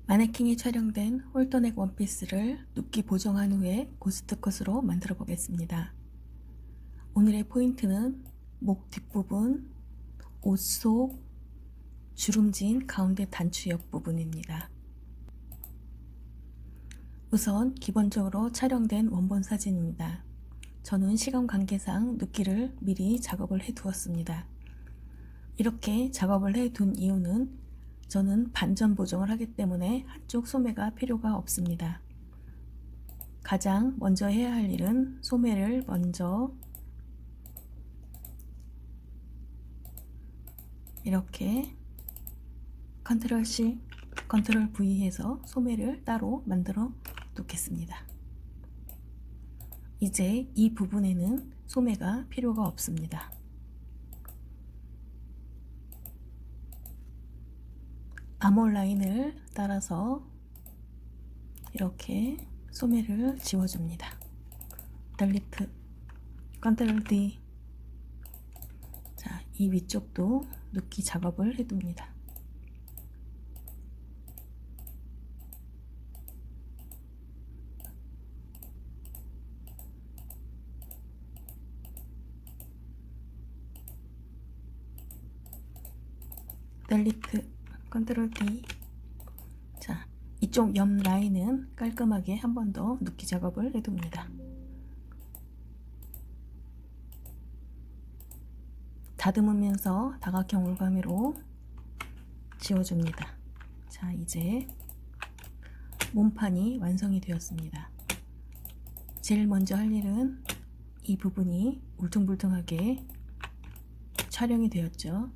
마네킹이 촬영된 홀터넥 원피스를 눕기 보정한 후에 고스트컷으로 만들어 보겠습니다. 오늘의 포인트는 목 뒷부분, 옷 속, 주름진 가운데 단추 옆 부분입니다. 우선 기본적으로 촬영된 원본 사진입니다. 저는 시간 관계상 눕기를 미리 작업을 해 두었습니다. 이렇게 작업을 해 둔 이유는 저는 반전 보정을 하기 때문에 한쪽 소매가 필요가 없습니다. 가장 먼저 해야 할 일은 소매를 먼저 이렇게 컨트롤 C, 컨트롤 V 해서 소매를 따로 만들어 놓겠습니다. 이제 이 부분에는 소매가 필요가 없습니다. 아몰 라인을 따라서 이렇게 소매를 지워줍니다. 델리트, 컨트롤 D. 자, 이 위쪽도 눕기 작업을 해둡니다. 델리트, 컨트롤 D. 자, 이쪽 옆 라인은 깔끔하게 한 번 더 눕기 작업을 해둡니다. 다듬으면서 다각형 올가미로 지워줍니다. 자, 이제 몸판이 완성이 되었습니다. 제일 먼저 할 일은 이 부분이 울퉁불퉁하게 촬영이 되었죠.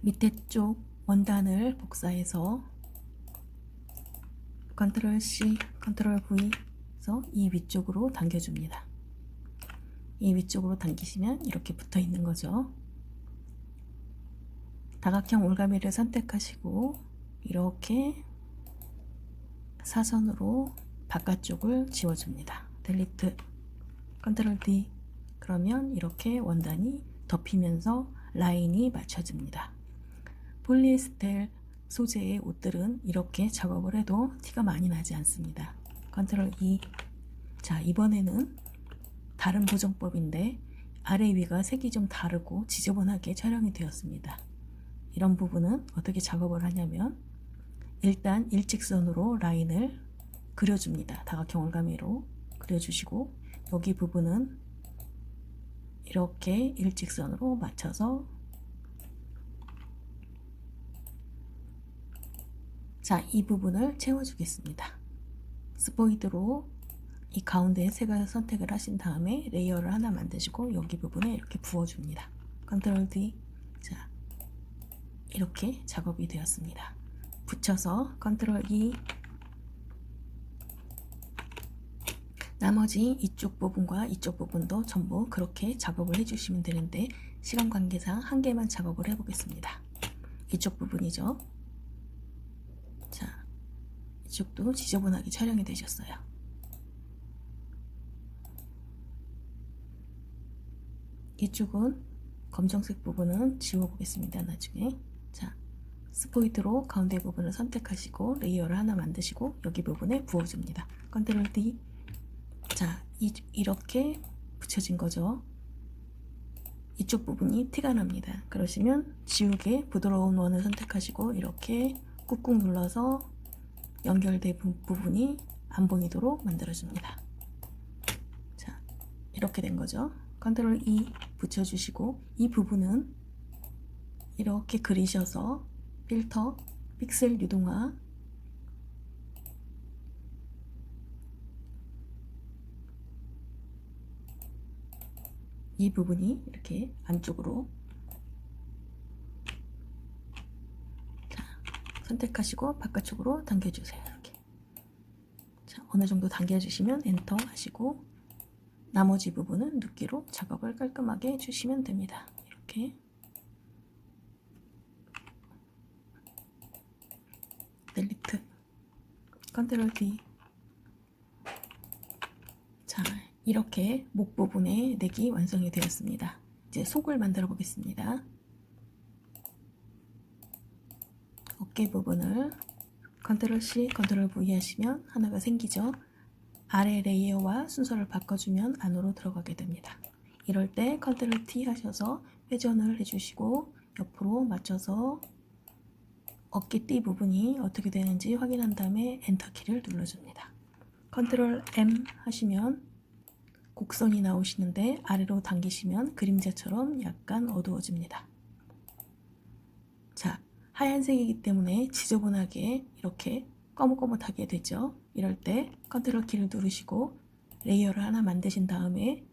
밑에 쪽 원단을 복사해서 컨트롤 C, 컨트롤 V 해서 이 위쪽으로 당겨줍니다. 이 위쪽으로 당기시면 이렇게 붙어 있는 거죠. 다각형 올가미를 선택하시고 이렇게 사선으로 바깥쪽을 지워줍니다. 델리트, 컨트롤 D. 그러면 이렇게 원단이 덮이면서 라인이 맞춰집니다. 폴리에스텔 소재의 옷들은 이렇게 작업을 해도 티가 많이 나지 않습니다. 컨트롤 E. 자, 이번에는 다른 보정법인데 아래 위가 색이 좀 다르고 지저분하게 촬영이 되었습니다. 이런 부분은 어떻게 작업을 하냐면 일단 일직선으로 라인을 그려줍니다. 다각형 올가미로 그려주시고 여기 부분은 이렇게 일직선으로 맞춰서 자, 이 부분을 채워주겠습니다. 스포이드로 이 가운데 색을 선택을 하신 다음에 레이어를 하나 만드시고 여기 부분에 이렇게 부어줍니다. 컨트롤 D. 자, 이렇게 작업이 되었습니다. 붙여서 컨트롤 E. 나머지 이쪽 부분과 이쪽 부분도 전부 그렇게 작업을 해주시면 되는데 시간 관계상 한 개만 작업을 해보겠습니다. 이쪽 부분이죠. 자, 이쪽도 지저분하게 촬영이 되셨어요. 이쪽은 검정색 부분은 지워보겠습니다. 나중에. 자, 스포이드로 가운데 부분을 선택하시고 레이어를 하나 만드시고 여기 부분에 부어줍니다. 컨트롤 D. 자, 이렇게 붙여진 거죠. 이쪽 부분이 티가 납니다. 그러시면 지우개 부드러운 원을 선택하시고 이렇게 꾹꾹 눌러서 연결된 부분이 안 보이도록 만들어줍니다. 자, 이렇게 된 거죠. 컨트롤 E 붙여주시고 이 부분은 이렇게 그리셔서 필터, 픽셀 유동화 이 부분이 이렇게 안쪽으로 자, 선택하시고 바깥쪽으로 당겨주세요. 이렇게. 자, 어느 정도 당겨주시면 엔터 하시고 나머지 부분은 눕기로 작업을 깔끔하게 해주시면 됩니다. 이렇게 델리트, 컨트롤 D. 자, 이렇게 목 부분에 넥이 완성이 되었습니다. 이제 속을 만들어 보겠습니다. 어깨 부분을 컨트롤 C, 컨트롤 V 하시면 하나가 생기죠. 아래 레이어와 순서를 바꿔주면 안으로 들어가게 됩니다. 이럴 때 컨트롤 T 하셔서 회전을 해주시고 옆으로 맞춰서 어깨띠 부분이 어떻게 되는지 확인한 다음에 엔터키를 눌러줍니다. 컨트롤 M 하시면 곡선이 나오시는데 아래로 당기시면 그림자처럼 약간 어두워집니다. 자, 하얀색이기 때문에 지저분하게 이렇게 거뭇거뭇하게 되죠. 이럴 때 컨트롤 키를 누르시고 레이어를 하나 만드신 다음에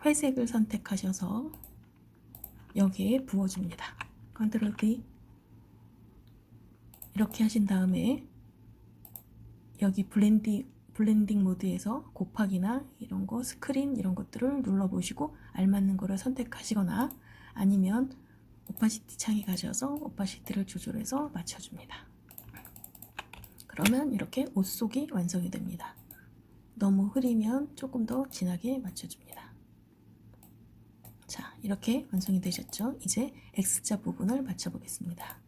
회색을 선택하셔서 여기에 부어줍니다. 컨트롤 D 이렇게 하신 다음에 여기 블렌딩 모드에서 곱하기나 이런 거 스크린 이런 것들을 눌러보시고 알맞는 거를 선택하시거나 아니면 오파시티 창에 가셔서 오파시티를 조절해서 맞춰줍니다. 그러면 이렇게 옷 속이 완성이 됩니다. 너무 흐리면 조금 더 진하게 맞춰줍니다. 자, 이렇게 완성이 되셨죠? 이제 X자 부분을 맞춰보겠습니다.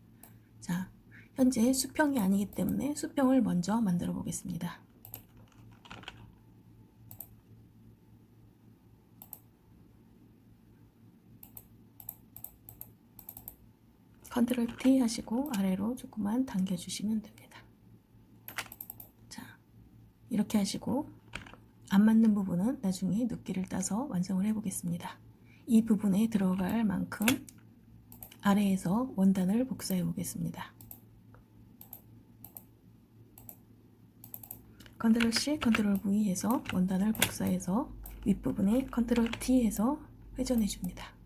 자, 현재 수평이 아니기 때문에 수평을 먼저 만들어 보겠습니다. 컨트롤 T 하시고 아래로 조금만 당겨주시면 됩니다. 자, 이렇게 하시고 안 맞는 부분은 나중에 눕기를 따서 완성을 해보겠습니다. 이 부분에 들어갈 만큼 아래에서 원단을 복사해 보겠습니다. 컨트롤 C, 컨트롤 V 해서 원단을 복사해서 윗부분에 컨트롤 T 해서 회전해 줍니다.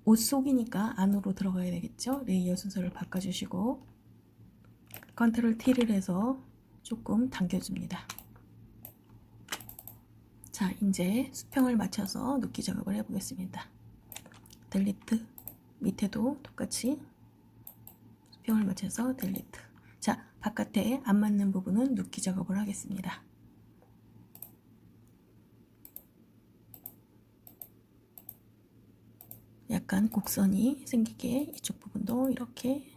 옷 속이니까 안으로 들어가야 되겠죠? 레이어 순서를 바꿔주시고 컨트롤 T를 해서 조금 당겨줍니다. 자, 이제 수평을 맞춰서 눕기 작업을 해보겠습니다. 델리트, 밑에도 똑같이 수평을 맞춰서 델리트. 자, 바깥에 안 맞는 부분은 눕기 작업을 하겠습니다. 약간 곡선이 생기게 이쪽 부분도 이렇게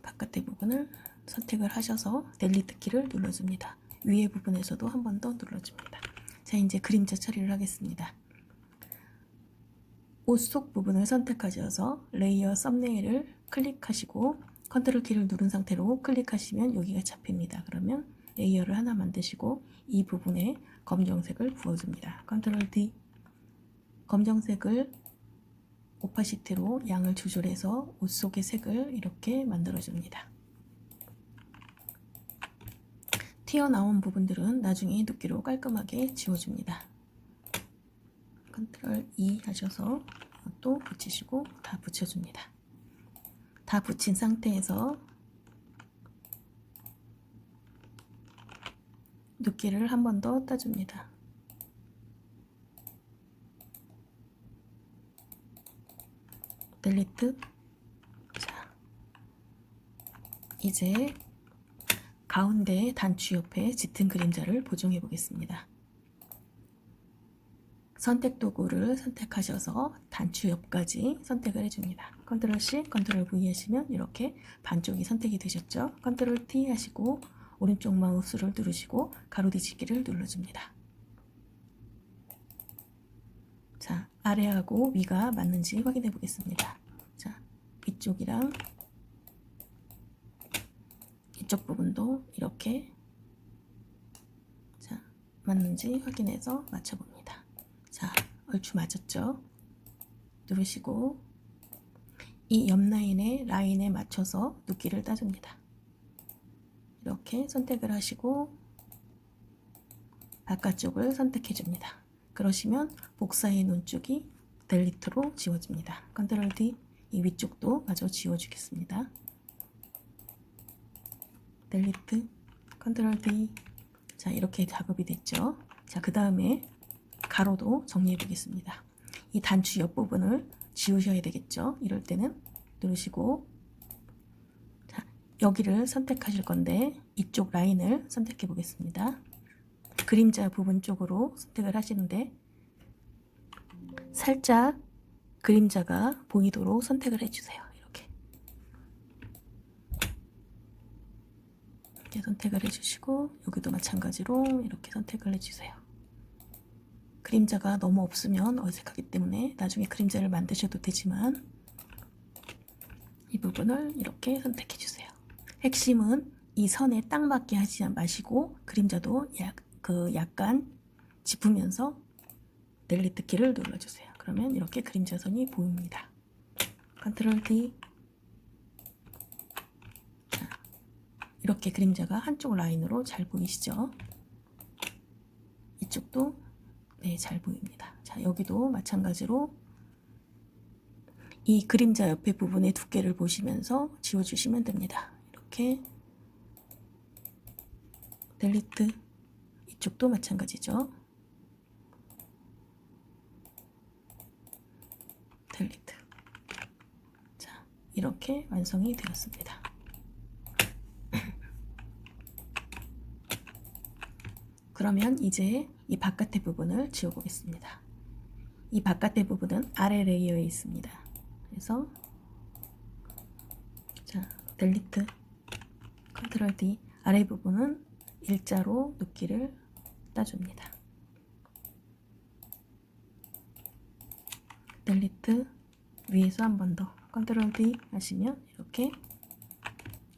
바깥의 부분을 선택을 하셔서 델리트 키를 눌러줍니다. 위에 부분에서도 한 번 더 눌러줍니다. 자, 이제 그림자 처리를 하겠습니다. 옷 속 부분을 선택하셔서 레이어 썸네일을 클릭하시고 컨트롤 키를 누른 상태로 클릭하시면 여기가 잡힙니다. 그러면 레이어를 하나 만드시고 이 부분에 검정색을 부어줍니다. 컨트롤 D 검정색을 오파시티로 양을 조절해서 옷 속의 색을 이렇게 만들어줍니다. 튀어나온 부분들은 나중에 눕기로 깔끔하게 지워줍니다. 컨트롤 E 하셔서 또 붙이시고 다 붙여줍니다. 다 붙인 상태에서 눕기를 한 번 더 따줍니다. 델리트. 자, 이제 가운데 단추 옆에 짙은 그림자를 보정해 보겠습니다. 선택 도구를 선택하셔서 단추 옆까지 선택을 해줍니다. 컨트롤 C, 컨트롤 V 하시면 이렇게 반쪽이 선택이 되셨죠? 컨트롤 T 하시고 오른쪽 마우스를 누르시고 가로 뒤집기를 눌러줍니다. 자, 아래하고 위가 맞는지 확인해 보겠습니다. 자, 위쪽이랑 이쪽 부분도 이렇게 자, 맞는지 확인해서 맞춰봅니다. 자, 얼추 맞았죠? 누르시고 이 옆 라인에 맞춰서 눕기를 따줍니다. 이렇게 선택을 하시고 바깥쪽을 선택해 줍니다. 그러시면 복사해 놓은 쪽이 델리트로 지워집니다. 컨트롤 D 이 위쪽도 마저 지워주겠습니다. 델리트, 컨트롤 D. 자, 이렇게 작업이 됐죠. 자, 그 다음에 가로도 정리해 보겠습니다. 이 단추 옆부분을 지우셔야 되겠죠. 이럴 때는 누르시고 자, 여기를 선택하실 건데 이쪽 라인을 선택해 보겠습니다. 그림자 부분 쪽으로 선택을 하시는데 살짝 그림자가 보이도록 선택을 해주세요. 이렇게 선택을 해주시고 여기도 마찬가지로 이렇게 선택을 해주세요. 그림자가 너무 없으면 어색하기 때문에 나중에 그림자를 만드셔도 되지만 이 부분을 이렇게 선택해 주세요. 핵심은 이 선에 딱 맞게 하지 마시고 그림자도 약간 짚으면서 델리트 키를 눌러주세요. 그러면 이렇게 그림자선이 보입니다. 컨트롤 D. 이렇게 그림자가 한쪽 라인으로 잘 보이시죠? 이쪽도 네, 잘 보입니다. 자, 여기도 마찬가지로 이 그림자 옆에 부분의 두께를 보시면서 지워주시면 됩니다. 이렇게 델리트. 이쪽도 마찬가지죠. 델리트. 자, 이렇게 완성이 되었습니다. 그러면 이제 이 바깥의 부분을 지워보겠습니다. 이 바깥의 부분은 아래 레이어에 있습니다. 그래서 자, 델리트, 컨트롤 D. 아래 부분은 일자로 눕기를 따줍니다. 델리트, 위에서 한 번 더 컨트롤 D 하시면 이렇게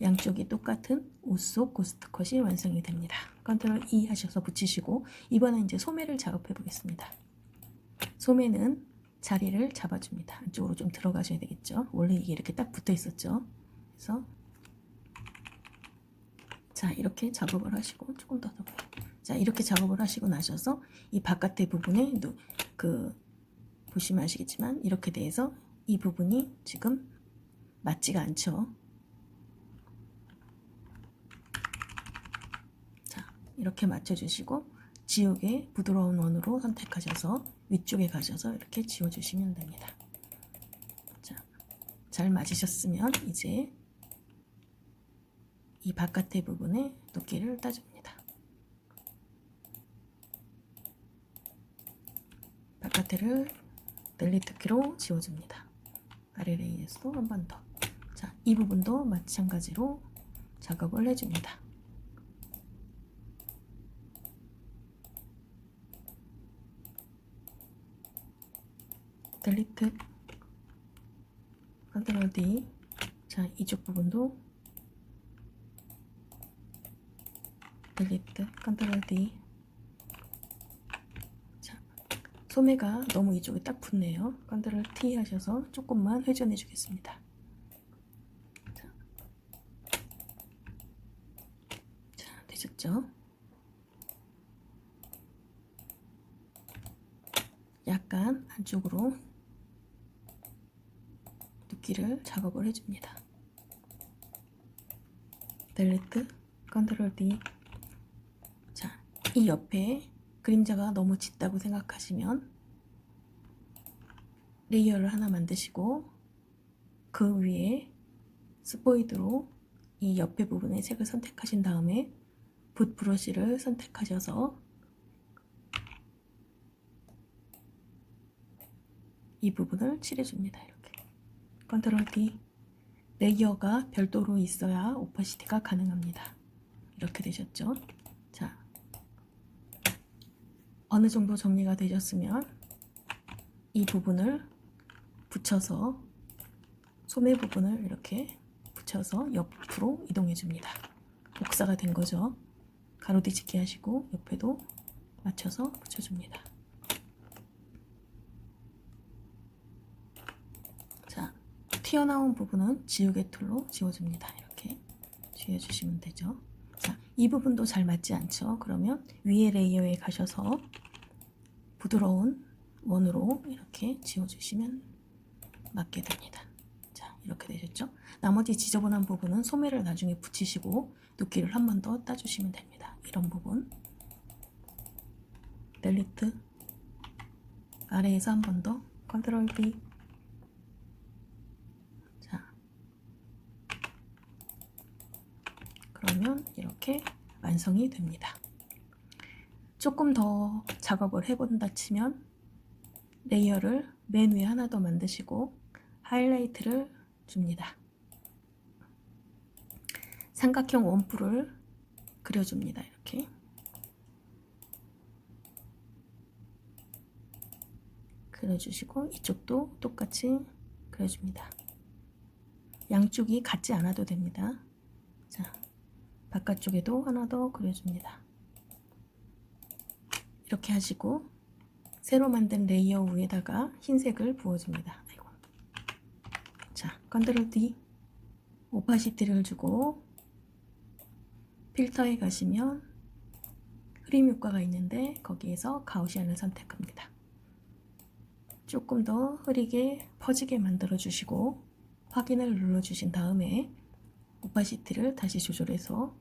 양쪽이 똑같은 옷 속 고스트 컷이 완성이 됩니다. 컨트롤 E 하셔서 붙이시고 이번엔 이제 소매를 작업해 보겠습니다. 소매는 자리를 잡아줍니다. 안쪽으로 좀 들어가셔야 되겠죠. 원래 이게 이렇게 딱 붙어 있었죠. 그래서 자, 이렇게 작업을 하시고 조금 더 보여요. 자, 이렇게 작업을 하시고 나셔서 이 바깥의 부분에 보시면 아시겠지만 이렇게 돼서 이 부분이 지금 맞지가 않죠. 자, 이렇게 맞춰주시고 지우개 부드러운 원으로 선택하셔서 위쪽에 가셔서 이렇게 지워주시면 됩니다. 자, 잘 맞으셨으면 이제 이 바깥의 부분에 두께를 따줍니다. 바깥을 델리트 키로 지워줍니다. 아래 레이에서도 한 번 더. 자, 이 부분도 마찬가지로 작업을 해줍니다. 델리트, 컨트롤 D. 자, 이쪽 부분도 델리트, 컨트롤 D. 자, 소매가 너무 이쪽에 딱 붙네요. 컨트롤 T 하셔서 조금만 회전해 주겠습니다. 자, 되셨죠? 약간 안쪽으로 눕기를 작업을 해줍니다. 델리트, 컨트롤 D. 자, 이 옆에 그림자가 너무 짙다고 생각하시면 레이어를 하나 만드시고 그 위에 스포이드로 이 옆에 부분의 색을 선택하신 다음에 붓 브러쉬를 선택하셔서 이 부분을 칠해줍니다. 이렇게 컨트롤 D. 레이어가 별도로 있어야 오퍼시티가 가능합니다. 이렇게 되셨죠? 자, 어느 정도 정리가 되셨으면 이 부분을 붙여서 소매 부분을 이렇게 붙여서 옆으로 이동해 줍니다. 복사가 된 거죠. 가로 뒤집기 하시고 옆에도 맞춰서 붙여줍니다. 자, 튀어나온 부분은 지우개 툴로 지워줍니다. 이렇게 지워주시면 되죠. 자, 이 부분도 잘 맞지 않죠? 그러면 위에 레이어에 가셔서 부드러운 원으로 이렇게 지워주시면 맞게 됩니다. 자, 이렇게 되셨죠? 나머지 지저분한 부분은 소매를 나중에 붙이시고 눕기를 한 번 더 따주시면 됩니다. 이런 부분 델리트, 아래에서 한 번 더 컨트롤 D. 자, 그러면 이렇게 완성이 됩니다. 조금 더 작업을 해본다 치면 레이어를 맨 위에 하나 더 만드시고 하이라이트를 줍니다. 삼각형 원뿔을 그려줍니다. 이렇게 그려주시고 이쪽도 똑같이 그려줍니다. 양쪽이 같지 않아도 됩니다. 자, 바깥쪽에도 하나 더 그려줍니다. 이렇게 하시고 새로 만든 레이어 위에다가 흰색을 부어줍니다. 아이고. 자, 컨트롤 D 오파시티를 주고 필터에 가시면 흐림 효과가 있는데 거기에서 가우시안을 선택합니다. 조금 더 흐리게 퍼지게 만들어 주시고 확인을 눌러 주신 다음에 오파시티를 다시 조절해서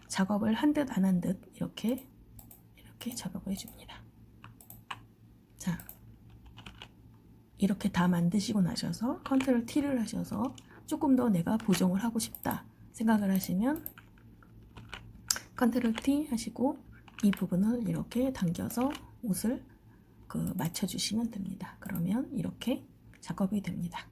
작업을 한 듯 안 한 듯 이렇게 작업을 해줍니다. 자, 이렇게 다 만드시고 나셔서 컨트롤 T를 하셔서 조금 더 내가 보정을 하고 싶다 생각을 하시면 컨트롤 T 하시고 이 부분을 이렇게 당겨서 옷을 맞춰주시면 됩니다. 그러면 이렇게 작업이 됩니다.